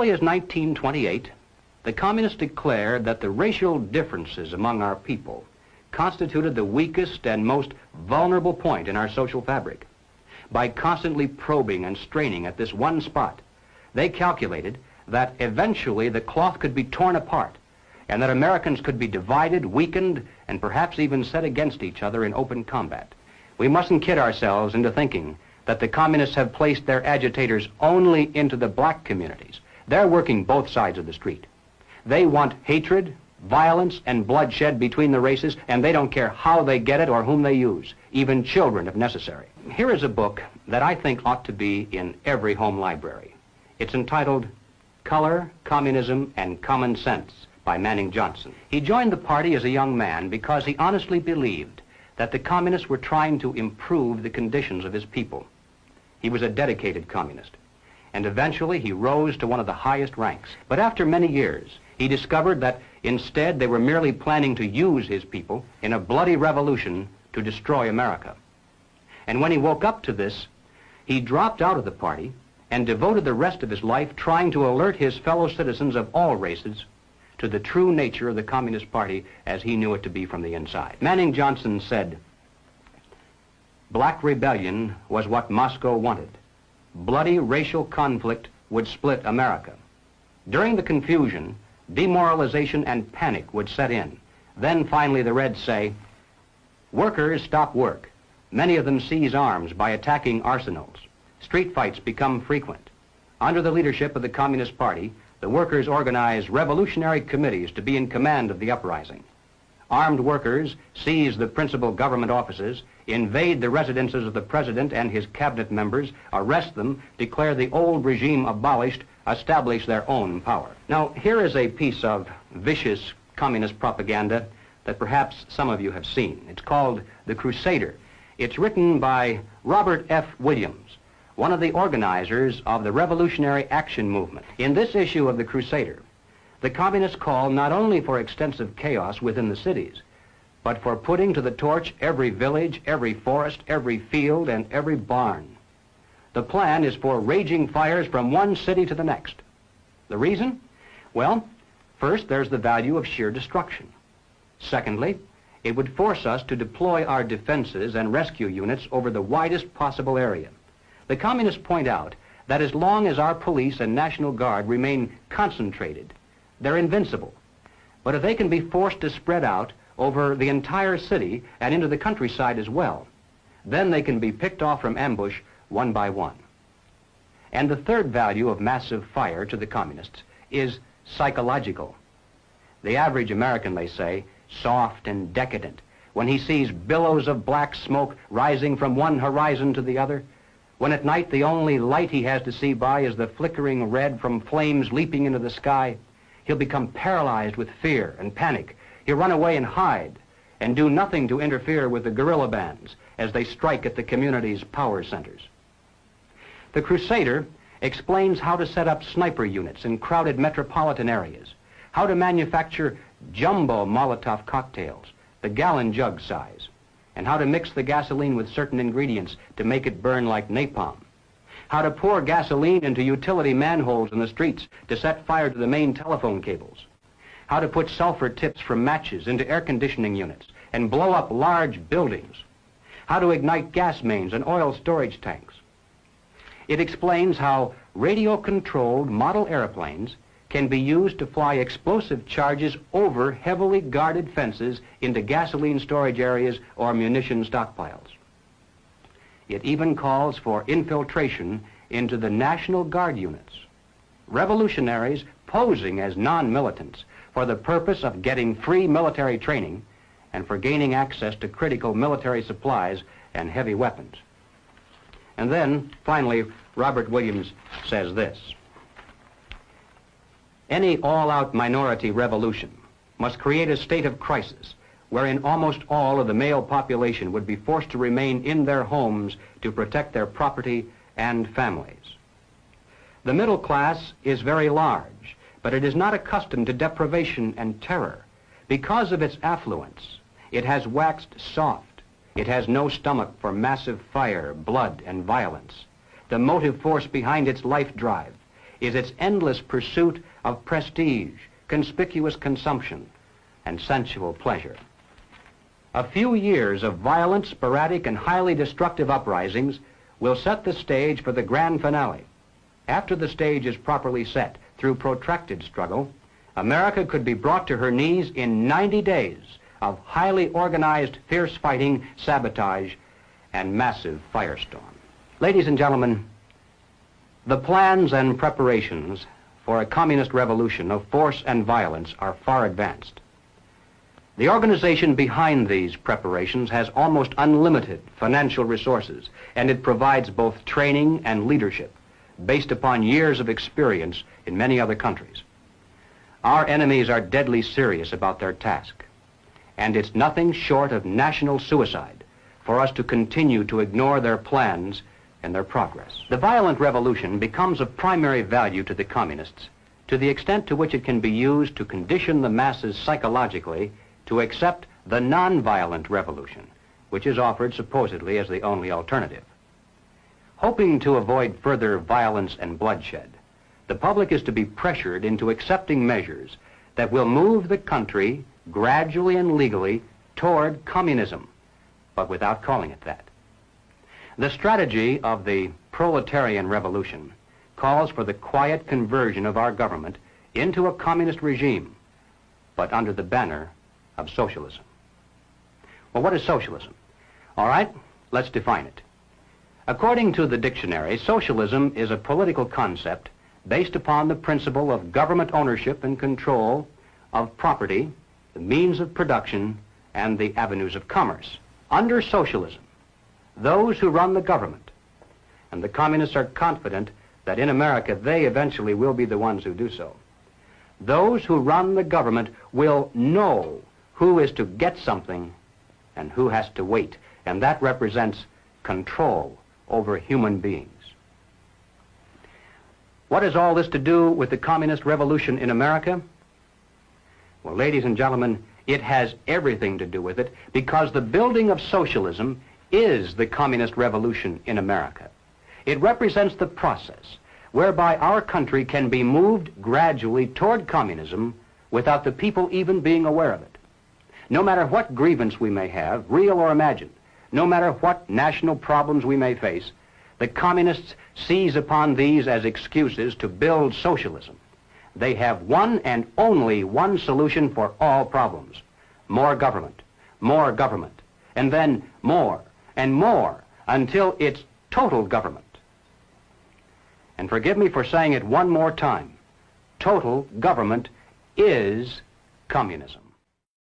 early as 1928, the communists declared that the racial differences among our people constituted the weakest and most vulnerable point in our social fabric. By constantly probing and straining at this one spot, they calculated that eventually the cloth could be torn apart and that Americans could be divided, weakened, and perhaps even set against each other in open combat. We mustn't kid ourselves into thinking that the communists have placed their agitators only into the black communities. They're working both sides of the street. They want hatred, violence, and bloodshed between the races, and they don't care how they get it or whom they use, even children if necessary. Here is a book that I think ought to be in every home library. It's entitled Color, Communism, and Common Sense by Manning Johnson. He joined the party as a young man because he honestly believed that the communists were trying to improve the conditions of his people. He was a dedicated communist, and eventually he rose to one of the highest ranks. But after many years, he discovered that instead they were merely planning to use his people in a bloody revolution to destroy America. And when he woke up to this, he dropped out of the party and devoted the rest of his life trying to alert his fellow citizens of all races to the true nature of the Communist Party as he knew it to be from the inside. Manning Johnson said, "Black rebellion was what Moscow wanted. Bloody racial conflict would split America. During the confusion, demoralization and panic would set in. Then finally the Reds say, workers stop work. Many of them seize arms by attacking arsenals. Street fights become frequent. Under the leadership of the Communist Party, the workers organize revolutionary committees to be in command of the uprising. Armed workers seize the principal government offices, invade the residences of the president and his cabinet members, arrest them, declare the old regime abolished, establish their own power." Now, here is a piece of vicious communist propaganda that perhaps some of you have seen. It's called The Crusader. It's written by Robert F. Williams, one of the organizers of the Revolutionary Action Movement. In this issue of The Crusader, the communists call not only for extensive chaos within the cities, but for putting to the torch every village, every forest, every field, and every barn. The plan is for raging fires from one city to the next. The reason? Well, first, there's the value of sheer destruction. Secondly, it would force us to deploy our defenses and rescue units over the widest possible area. The communists point out that as long as our police and National Guard remain concentrated, they're invincible. But if they can be forced to spread out over the entire city and into the countryside as well, then they can be picked off from ambush one by one. And the third value of massive fire to the communists is psychological. The average American, they say, soft and decadent, when he sees billows of black smoke rising from one horizon to the other, when at night the only light he has to see by is the flickering red from flames leaping into the sky, he'll become paralyzed with fear and panic. He'll run away and hide and do nothing to interfere with the guerrilla bands as they strike at the community's power centers. The Crusader explains how to set up sniper units in crowded metropolitan areas, how to manufacture jumbo Molotov cocktails, the gallon jug size, and how to mix the gasoline with certain ingredients to make it burn like napalm, how to pour gasoline into utility manholes in the streets to set fire to the main telephone cables, how to put sulfur tips from matches into air conditioning units and blow up large buildings, how to ignite gas mains and oil storage tanks. It explains how radio-controlled model airplanes can be used to fly explosive charges over heavily guarded fences into gasoline storage areas or munition stockpiles. It even calls for infiltration into the National Guard units, revolutionaries posing as non-militants for the purpose of getting free military training and for gaining access to critical military supplies and heavy weapons. And then, finally, Robert Williams says this: any all-out minority revolution must create a state of crisis wherein almost all of the male population would be forced to remain in their homes to protect their property and families. The middle class is very large, but it is not accustomed to deprivation and terror. Because of its affluence, it has waxed soft. It has no stomach for massive fire, blood, and violence. The motive force behind its life drive is its endless pursuit of prestige, conspicuous consumption, and sensual pleasure. A few years of violent, sporadic, and highly destructive uprisings will set the stage for the grand finale. After the stage is properly set through protracted struggle, America could be brought to her knees in 90 days of highly organized, fierce fighting, sabotage, and massive firestorm. Ladies and gentlemen, the plans and preparations for a communist revolution of force and violence are far advanced. The organization behind these preparations has almost unlimited financial resources, and it provides both training and leadership based upon years of experience in many other countries. Our enemies are deadly serious about their task, and it's nothing short of national suicide for us to continue to ignore their plans and their progress. The violent revolution becomes of primary value to the communists to the extent to which it can be used to condition the masses psychologically to accept the non-violent revolution, which is offered supposedly as the only alternative. Hoping to avoid further violence and bloodshed, the public is to be pressured into accepting measures that will move the country gradually and legally toward communism, but without calling it that. The strategy of the proletarian revolution calls for the quiet conversion of our government into a communist regime, but under the banner of socialism. Well, what is socialism? All right, let's define it. According to the dictionary, socialism is a political concept based upon the principle of government ownership and control of property, the means of production, and the avenues of commerce. Under socialism, those who run the government, and the communists are confident that in America they eventually will be the ones who do so, those who run the government will know who is to get something and who has to wait, and that represents control over human beings. What has all this to do with the communist revolution in America? Well, ladies and gentlemen, it has everything to do with it, because the building of socialism is the communist revolution in America. It represents the process whereby our country can be moved gradually toward communism without the people even being aware of it. No matter what grievance we may have, real or imagined, no matter what national problems we may face, the communists seize upon these as excuses to build socialism. They have one and only one solution for all problems: more government, and then more and more until it's total government. And forgive me for saying it one more time, total government is communism.